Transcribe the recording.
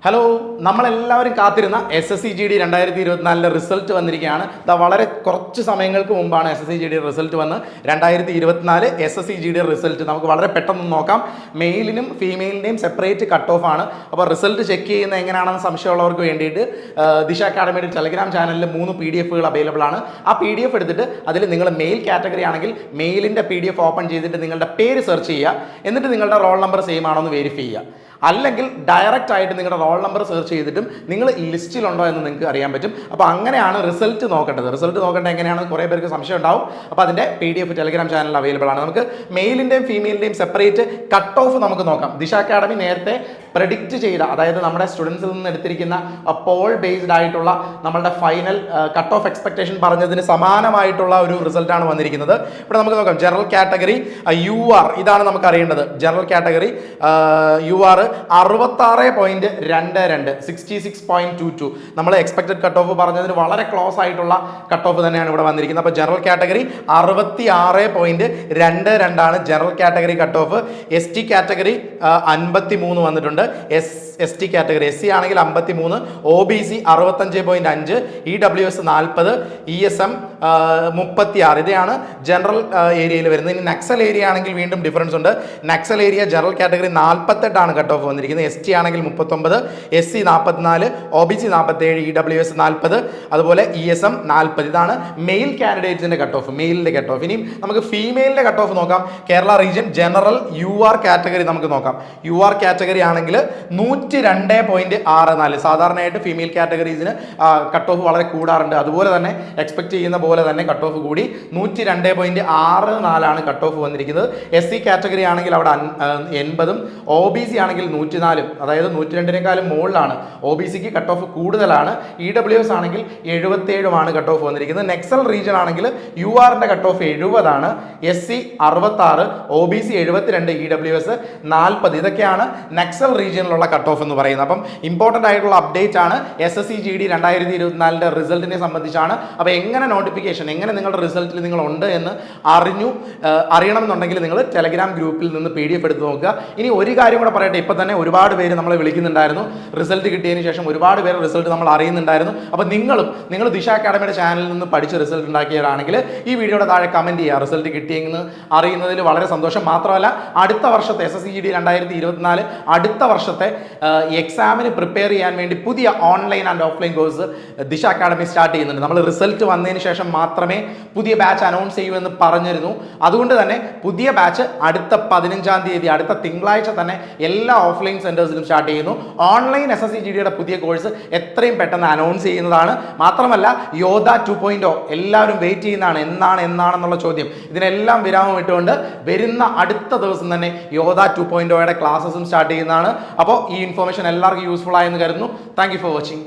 Hello, നമ്മളെല്ലാവരും കാത്തിരുന്ന SSCGD 2024 result വന്നിരിക്കുകയാണ്. വളരെ കുറച്ച് സമയങ്ങൾക്ക് മുമ്പാണ് SSCGD റിസൾട്ട് വന്ന് 2024 SSCGD റിസൾട്ട് നമുക്ക് വളരെ പെട്ടെന്ന് നോക്കാം. മെയിലിനും ഫീമെയിലിൻ്റെയും സെപ്പറേറ്റ് കട്ട് ഓഫ് ആണ്. അപ്പോൾ റിസൾട്ട് ചെക്ക് ചെയ്യുന്ന എങ്ങനെയാണെന്ന് സംശയമുള്ളവർക്ക് വേണ്ടിയിട്ട് ദിശ അക്കാഡമിയുടെ ടെലഗ്രാം ചാനലിൽ 3 PDF അവൈലബിൾ ആണ്. ആ PDF എടുത്തിട്ട് അതിൽ നിങ്ങൾ മെയിൽ കാറ്റഗറി ആണെങ്കിൽ മെയിലിൻ്റെ PDF ഓപ്പൺ ചെയ്തിട്ട് നിങ്ങളുടെ പേര് സെർച്ച് ചെയ്യുക. എന്നിട്ട് നിങ്ങളുടെ റോൾ നമ്പർ സെയിം ആണോ എന്ന് വെരിഫൈ ചെയ്യുക. അല്ലെങ്കിൽ ഡയറക്റ്റ് ആയിട്ട് നിങ്ങളുടെ റോൾ നമ്പർ സെർച്ച് ചെയ്തിട്ടും നിങ്ങൾ ലിസ്റ്റിലുണ്ടോ എന്ന് നിങ്ങൾക്ക് അറിയാൻ പറ്റും. അപ്പോൾ അങ്ങനെയാണ് റിസൾട്ട് നോക്കേണ്ടത്. റിസൾട്ട് നോക്കേണ്ടത് എങ്ങനെയാണെന്ന് കുറേ പേർക്ക് സംശയം ഉണ്ടാവും. അപ്പോൾ അതിൻ്റെ PDF ടെലഗ്രാം ചാനൽ അവൈലബിൾ ആണ്. നമുക്ക് മെയിലിൻ്റെയും ഫീമെയിലിൻ്റെയും സെപ്പറേറ്റ് കട്ട് ഓഫ് നമുക്ക് നോക്കാം. ദിശ അക്കാഡമി നേരത്തെ പ്രെഡിക്റ്റ് ചെയ്ത, അതായത് നമ്മുടെ സ്റ്റുഡൻസിൽ നിന്ന് എടുത്തിരിക്കുന്ന പോൾ ബേസ്ഡ് ആയിട്ടുള്ള നമ്മളുടെ ഫൈനൽ കട്ട് ഓഫ് എക്സ്പെക്ടേഷൻ പറഞ്ഞതിന് സമാനമായിട്ടുള്ള ഒരു റിസൾട്ടാണ് വന്നിരിക്കുന്നത്. ഇവിടെ നമുക്ക് നോക്കാം. ജനറൽ കാറ്റഗറി UR ഇതാണ് നമുക്ക് അറിയേണ്ടത്. General category UR 66.22 66.22. നമ്മൾ എക്സ്പെക്റ്റഡ് കട്ട് ഓഫ് പറഞ്ഞതിന് വളരെ ക്ലോസ് ആയിട്ടുള്ള കട്ട് ഓഫ് തന്നെയാണ് ഇവിടെ വന്നിരിക്കുന്നത്. അപ്പോൾ ജനറൽ കാറ്റഗറി 66.22 ആണ് general category cut off. ST category 53 വന്നിട്ടുണ്ട്. ST കാറ്റഗറി SC ആണെങ്കിൽ 53, OBC 65.5, EWS 40, ESM 36. ഇതാണ് ജനറൽ ഏരിയയിൽ വരുന്നത്. ഇനി നക്സൽ ഏരിയ ആണെങ്കിൽ വീണ്ടും ഡിഫറൻസ് ഉണ്ട്. നക്സൽ ഏരിയ ജനറൽ കാറ്റഗറി 48 ആണ് കട്ട് ഓഫ് വന്നിരിക്കുന്നത്. ST ആണെങ്കിൽ 39, SC 44, OBC 47, EWS 40, അതുപോലെ ESM 40. ഇതാണ് മെയിൽ കാൻഡിഡേറ്റ്സിന്റെ കട്ട് ഓഫ്, മെയിലിന്റെ കട്ട് ഓഫ്. ഇനിയും നമുക്ക് ഫീമെയിലിന്റെ കട്ട് ഓഫ് നോക്കാം. Kerala region general UR category നമുക്ക് നോക്കാം. UR കാറ്റഗറി ആണെങ്കിൽ 102.64. സാധാരണയായിട്ട് ഫീമെയിൽ കാറ്റഗറീസിന് കട്ട് ഓഫ് വളരെ കൂടാറുണ്ട്. അതുപോലെ തന്നെ എക്സ്പെക്ട് ചെയ്യുന്ന പോലെ തന്നെ കട്ട് ഓഫ് കൂടി 102.64 ആണ് കട്ട് ഓഫ് വന്നിരിക്കുന്നത്. SC കാറ്റഗറി ആണെങ്കിൽ അവിടെ 80, OBC ആണെങ്കിൽ 104, അതായത് 102-നേക്കാളും മുകളിലാണ്. OBCക്ക് കട്ട് ഓഫ് കൂടുതലാണ്. EWS ആണെങ്കിൽ 77 കട്ട് ഓഫ് വന്നിരിക്കുന്നത്. നെക്സൽ റീജിയൻ ആണെങ്കിൽ URന്റെ കട്ട് ഓഫ് 70 ആണ്. SC 66, OBC 72, EWS 40. ഇതൊക്കെയാണ് നക്സൽ റീജിയനിലുള്ള കട്ട് ഓഫ് എന്ന് പറയുന്നത്. അപ്പം ഇമ്പോർട്ടൻ്റ് ആയിട്ടുള്ള അപ്ഡേറ്റ് ആണ് SSCGD 2024 റിസൾട്ടിനെ സംബന്ധിച്ചാണ്. അപ്പോൾ എങ്ങനെ നോട്ടിഫിക്കേഷൻ, എങ്ങനെ നിങ്ങളുടെ റിസൾട്ടിൽ നിങ്ങൾ ഉണ്ട് എന്ന് അറിയണമെന്നുണ്ടെങ്കിൽ നിങ്ങൾ ടെലഗ്രാം ഗ്രൂപ്പിൽ നിന്ന് PDF എടുത്ത് നോക്കുക. ഇനി ഒരു കാര്യം കൂടെ പറയട്ടെ. ഇപ്പം തന്നെ ഒരുപാട് പേര് നമ്മളെ വിളിക്കുന്നുണ്ടായിരുന്നു. റിസൾട്ട് കിട്ടിയതിന് ശേഷം ഒരുപാട് പേര് റിസൾട്ട് നമ്മൾ അറിയുന്നുണ്ടായിരുന്നു. അപ്പോൾ നിങ്ങൾ ദിശ അക്കാഡമിയുടെ ചാനലിൽ നിന്ന് പഠിച്ച് റിസൾട്ട് ഉണ്ടാക്കിയവരാണെങ്കിൽ ഈ വീഡിയോയുടെ താഴെ കമൻറ്റ് ചെയ്യുക. റിസൾട്ട് കിട്ടിയെന്ന് അറിയുന്നതിൽ വളരെ സന്തോഷം. മാത്രമല്ല അടുത്ത വർഷത്തെ SSCGD 2024 അടുത്ത വർഷത്തെ എക്സാമിന് പ്രിപ്പയർ ചെയ്യാൻ വേണ്ടി പുതിയ ഓൺലൈൻ ആൻഡ് ഓഫ്ലൈൻ കോഴ്സ് ദിശ അക്കാഡമി സ്റ്റാർട്ട് ചെയ്യുന്നുണ്ട്. നമ്മൾ റിസൾട്ട് വന്നതിന് ശേഷം മാത്രമേ പുതിയ ബാച്ച് അനൗൺസ് ചെയ്യൂ എന്ന് പറഞ്ഞിരുന്നു. അതുകൊണ്ട് തന്നെ പുതിയ ബാച്ച് അടുത്ത 15-ാം തീയതി, അടുത്ത തിങ്കളാഴ്ച തന്നെ എല്ലാ ഓഫ്ലൈൻ സെന്റേഴ്സിലും സ്റ്റാർട്ട് ചെയ്യുന്നു. ഓൺലൈൻ SSCGDയുടെ പുതിയ കോഴ്സ് എത്രയും പെട്ടെന്ന് അനൗൺസ് ചെയ്യുന്നതാണ്. മാത്രമല്ല യോധ 2.0 എല്ലാവരും വെയിറ്റ് ചെയ്യുന്നതാണ്. എന്നാണെന്നുള്ള ചോദ്യം. ഇതിനെല്ലാം വിരാമം ഇട്ടുകൊണ്ട് വരുന്ന അടുത്ത ദിവസം തന്നെ യോധ 2.0യുടെ ക്ലാസ്സസും സ്റ്റാർട്ട് ചെയ്യുന്നതാണ്. അപ്പോൾ ഈ ഇൻഫോർമേഷൻ എല്ലാവർക്കും യൂസ്ഫുൾ ആയെന്ന് കരുതുന്നു. Thank you for watching.